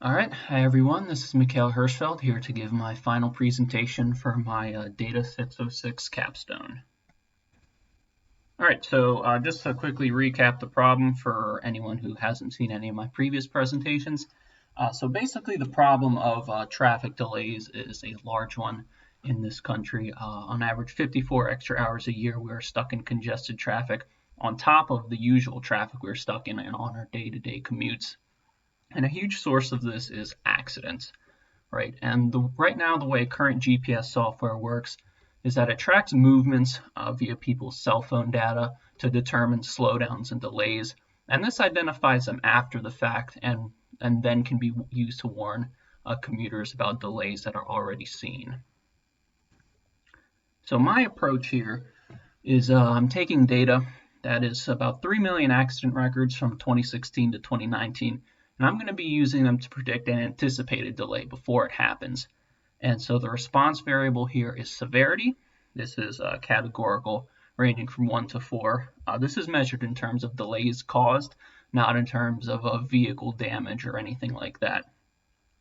All right, hi everyone. This is Mikhail Hirschfeld here to give my final presentation for my Data 606 capstone. All right, so just to quickly recap the problem for anyone who hasn't seen any of my previous presentations. So basically the problem of traffic delays is a large one in this country. On average, 54 extra hours a year we're stuck in congested traffic on top of the usual traffic we're stuck in on our day-to-day commutes. And a huge source of this is accidents, right? And right now, the way current GPS software works is that it tracks movements via people's cell phone data to determine slowdowns and delays. And this identifies them after the fact and then can be used to warn commuters about delays that are already seen. So my approach here is I'm taking data that is about 3 million accident records from 2016 to 2019, and I'm going to be using them to predict an anticipated delay before it happens. And so the response variable here is severity. This is categorical, ranging from 1 to 4. This is measured in terms of delays caused, not in terms of vehicle damage or anything like that.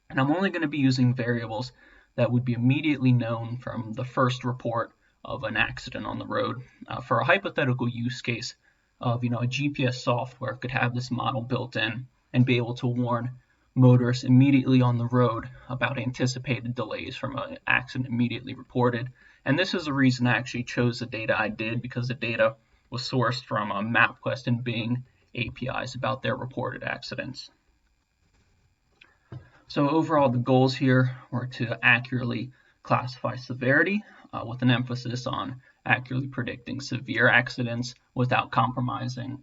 And I'm only going to be using variables that would be immediately known from the first report of an accident on the road. For a hypothetical use case of, a GPS software could have this model built in and be able to warn motorists immediately on the road about anticipated delays from an accident immediately reported. And this is the reason I actually chose the data I did, because the data was sourced from MapQuest and Bing APIs about their reported accidents. So overall, the goals here were to accurately classify severity with an emphasis on accurately predicting severe accidents without compromising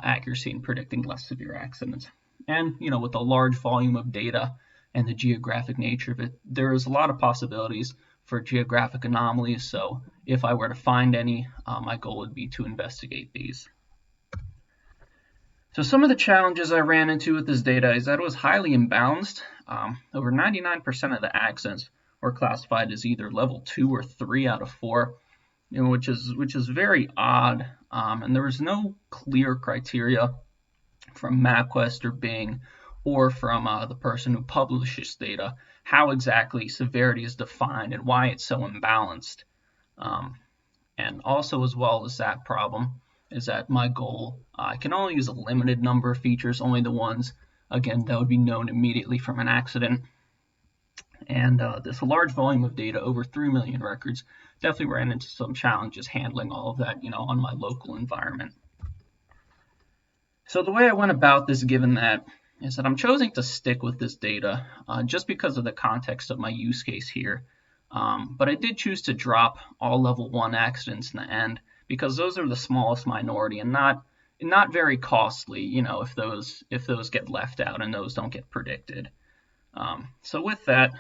accuracy in predicting less severe accidents. And with a large volume of data and the geographic nature of it, there's a lot of possibilities for geographic anomalies. So if I were to find any, my goal would be to investigate these. So some of the challenges I ran into with this data is that it was highly imbalanced. Over 99% of the accidents were classified as either level 2 or 3 out of 4, which is very odd. And there was no clear criteria from MapQuest or Bing or from the person who publishes data how exactly severity is defined and why it's so imbalanced. And also, as well as that problem, is that my goal, I can only use a limited number of features, only the ones, again, that would be known immediately from an accident. And this large volume of data, over 3 million records, definitely ran into some challenges handling all of that, on my local environment. So the way I went about this, given that, is that I'm choosing to stick with this data just because of the context of my use case here. But I did choose to drop all level 1 accidents in the end because those are the smallest minority and not very costly, if those get left out and those don't get predicted. So with that,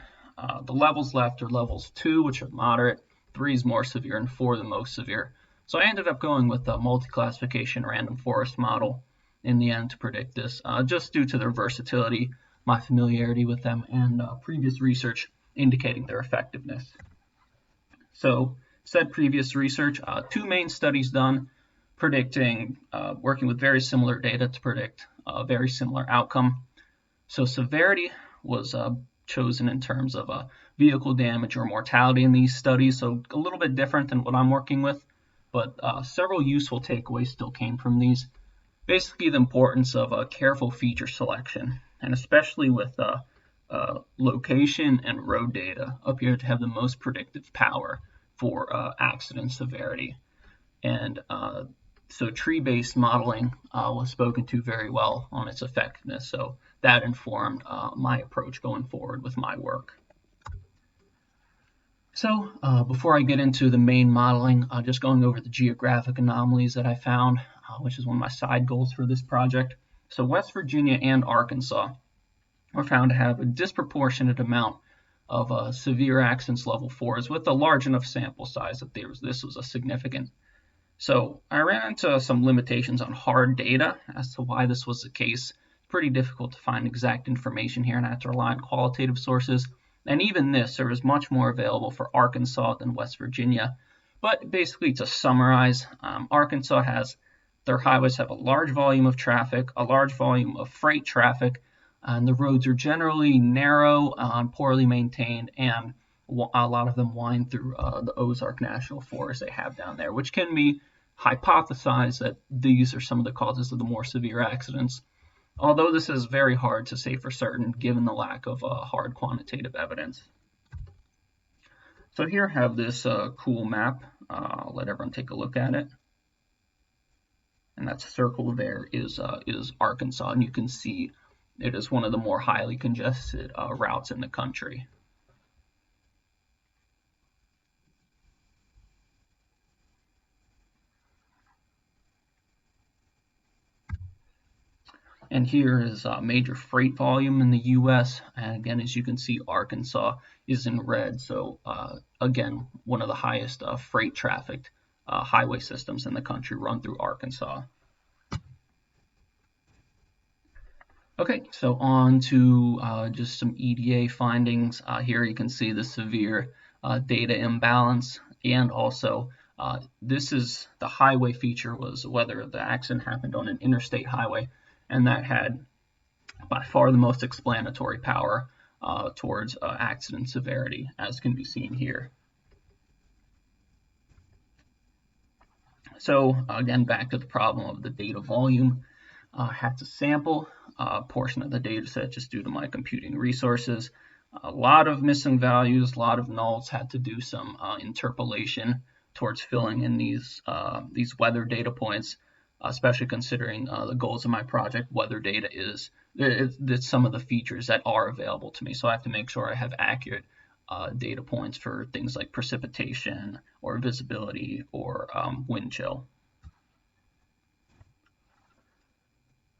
the levels left are levels 2, which are moderate, 3 is more severe, and 4 the most severe. So I ended up going with the multi-classification random forest model in the end to predict this, just due to their versatility, my familiarity with them, and previous research indicating their effectiveness. So, said previous research, 2 main studies done predicting, working with very similar data to predict a very similar outcome. So severity was chosen in terms of vehicle damage or mortality in these studies, so a little bit different than what I'm working with, but several useful takeaways still came from these. Basically, the importance of careful feature selection, and especially with location and road data appear to have the most predictive power for accident severity. And so tree-based modeling was spoken to very well on its effectiveness. So that informed my approach going forward with my work. So before I get into the main modeling, just going over the geographic anomalies that I found, which is one of my side goals for this project. So West Virginia and Arkansas were found to have a disproportionate amount of severe accidents level 4s with a large enough sample size that this was a significant. So I ran into some limitations on hard data as to why this was the case. Pretty difficult to find exact information here, and I had to rely on qualitative sources. And even this, there was much more available for Arkansas than West Virginia. But basically, to summarize, Arkansas their highways have a large volume of traffic, a large volume of freight traffic, and the roads are generally narrow and poorly maintained, and a lot of them wind through the Ozark National Forest they have down there, which can be hypothesized that these are some of the causes of the more severe accidents, although this is very hard to say for certain given the lack of hard quantitative evidence. So here I have this cool map. I'll let everyone take a look at it. And that circle there is Arkansas, and you can see it is one of the more highly congested routes in the country. And here is major freight volume in the U.S. And again, as you can see, Arkansas is in red. So again, one of the highest freight trafficked highway systems in the country run through Arkansas. Okay, so on to just some EDA findings. Here you can see the severe data imbalance, and also this is the highway feature was whether the accident happened on an interstate highway, and that had by far the most explanatory power towards accident severity, as can be seen here. So again, back to the problem of the data volume. I had to sample a portion of the data set just due to my computing resources. A lot of missing values, a lot of nulls, had to do some interpolation towards filling in these weather data points, especially considering the goals of my project. Weather data is some of the features that are available to me, so I have to make sure I have accurate data points for things like precipitation or visibility or wind chill.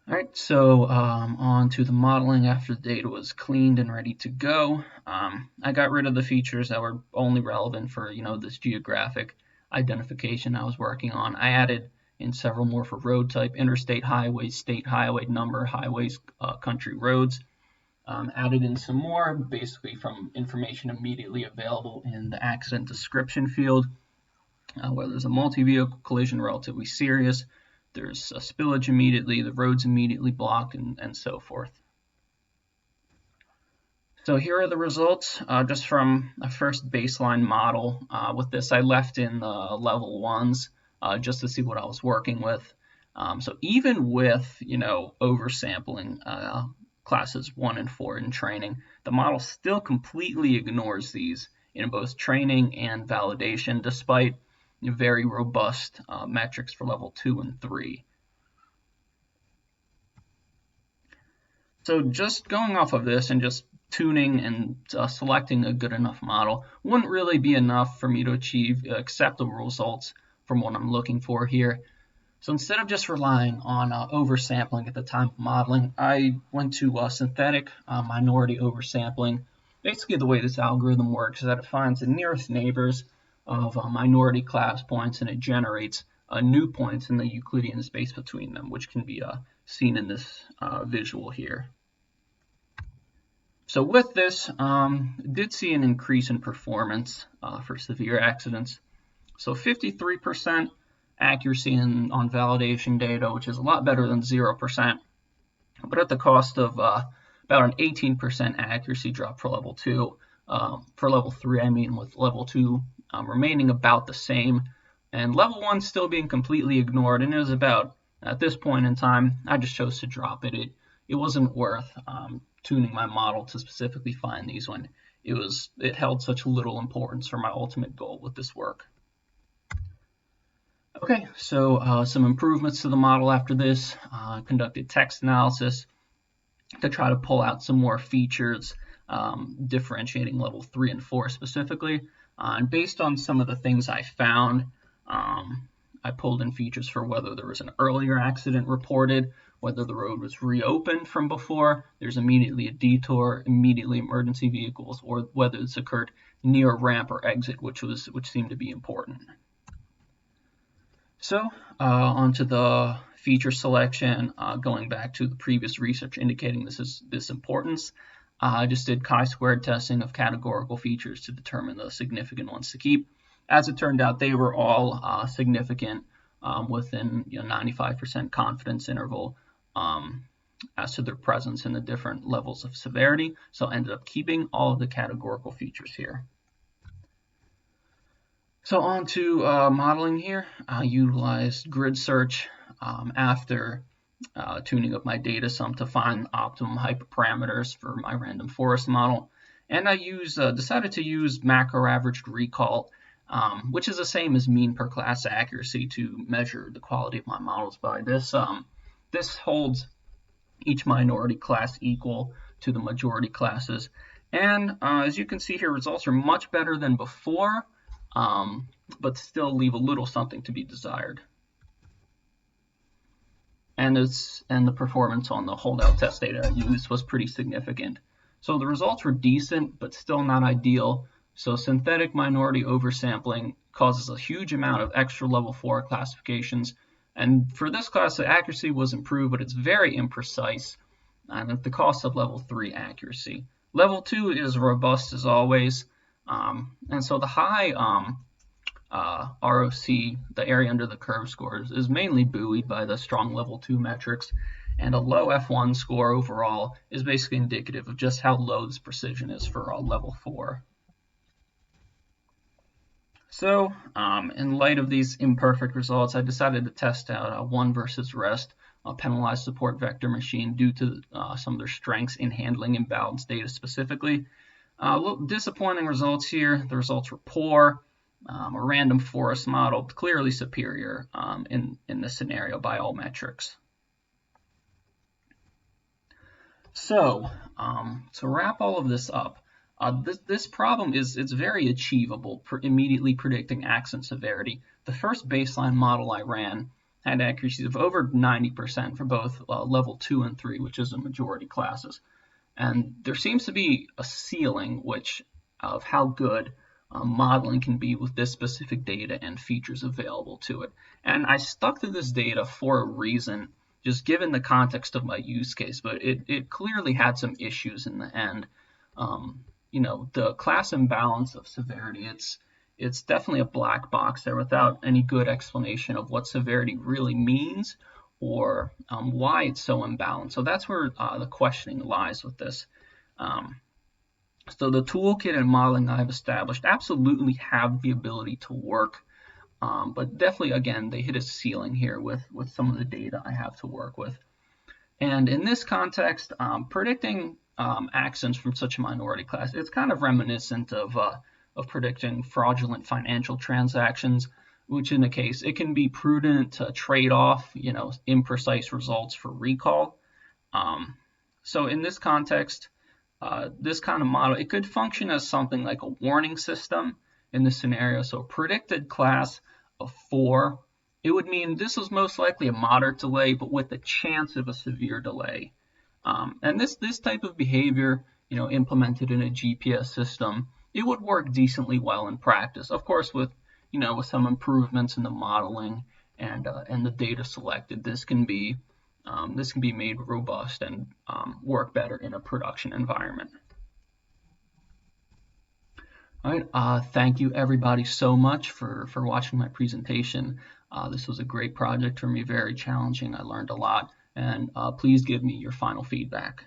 All right, so on to the modeling after the data was cleaned and ready to go. I got rid of the features that were only relevant for this geographic identification I was working on. I added in several more for road type, interstate highways, state highway number, highways, country roads. Added in some more, basically from information immediately available in the accident description field, whether there's a multi-vehicle collision relatively serious, there's a spillage immediately, the road's immediately blocked, and so forth. So here are the results just from a first baseline model. With this, I left in the level ones just to see what I was working with. So even with oversampling classes 1 and 4 in training, the model still completely ignores these in both training and validation, despite very robust metrics for level 2 and 3. So just going off of this and just tuning and selecting a good enough model wouldn't really be enough for me to achieve acceptable results from what I'm looking for here. So instead of just relying on oversampling at the time of modeling, I went to synthetic minority oversampling. Basically, the way this algorithm works is that it finds the nearest neighbors of minority class points, and it generates new points in the Euclidean space between them, which can be seen in this visual here. So with this, did see an increase in performance for severe accidents. So 53% accuracy on validation data, which is a lot better than 0%, but at the cost of about an 18% accuracy drop for level 2. For level 3, I mean, with level 2 remaining about the same, and level 1 still being completely ignored. And it was about, at this point in time, I just chose to drop it. It wasn't worth tuning my model to specifically find these when it held such little importance for my ultimate goal with this work. Okay, so some improvements to the model after this. Conducted text analysis to try to pull out some more features, differentiating level 3 and 4 specifically. And based on some of the things I found, I pulled in features for whether there was an earlier accident reported, whether the road was reopened from before, there's immediately a detour, immediately emergency vehicles, or whether it's occurred near a ramp or exit, which seemed to be important. So onto the feature selection, going back to the previous research indicating this importance. I just did chi-squared testing of categorical features to determine the significant ones to keep. As it turned out, they were all significant within 95% confidence interval. as to their presence in the different levels of severity. So I ended up keeping all of the categorical features here. So on to modeling here. I utilized grid search after tuning up my data sum to find optimum hyperparameters for my random forest model. And I decided to use macro averaged recall, which is the same as mean per class accuracy to measure the quality of my models by. This holds each minority class equal to the majority classes. And as you can see here, results are much better than before, but still leave a little something to be desired. And the performance on the holdout test data I used was pretty significant. So the results were decent, but still not ideal. So synthetic minority oversampling causes a huge amount of extra level 4 classifications. And for this class, the accuracy was improved, but it's very imprecise and at the cost of level 3 accuracy. Level 2 is robust as always. And so the high ROC, the area under the curve scores, is mainly buoyed by the strong level 2 metrics, and a low F1 score overall is basically indicative of just how low this precision is for level 4. So in light of these imperfect results, I decided to test out a one versus rest penalized support vector machine due to some of their strengths in handling imbalanced data specifically. A little disappointing results here. The results were poor. A random forest model clearly superior in this scenario by all metrics. So to wrap all of this up, this problem it's very achievable, immediately predicting accident severity. The first baseline model I ran had accuracies of over 90% for both level 2 and 3, which is the majority classes. And there seems to be a ceiling of how good modeling can be with this specific data and features available to it. And I stuck to this data for a reason, just given the context of my use case, but it clearly had some issues in the end. The class imbalance of severity, it's definitely a black box there without any good explanation of what severity really means or why it's so imbalanced. So that's where the questioning lies with this. So the toolkit and modeling I've established absolutely have the ability to work, but definitely, again, they hit a ceiling here with some of the data I have to work with. And in this context, predicting accidents from such a minority class, it's kind of reminiscent of predicting fraudulent financial transactions, which in the case, it can be prudent to trade off, imprecise results for recall. So in this context, this kind of model, it could function as something like a warning system in this scenario. So predicted class of 4, it would mean this was most likely a moderate delay, but with the chance of a severe delay. And this type of behavior, implemented in a GPS system, it would work decently well in practice. Of course, with some improvements in the modeling and the data selected, this can be made robust and work better in a production environment. All right, thank you everybody so much for watching my presentation. This was a great project for me, very challenging. I learned a lot, and please give me your final feedback.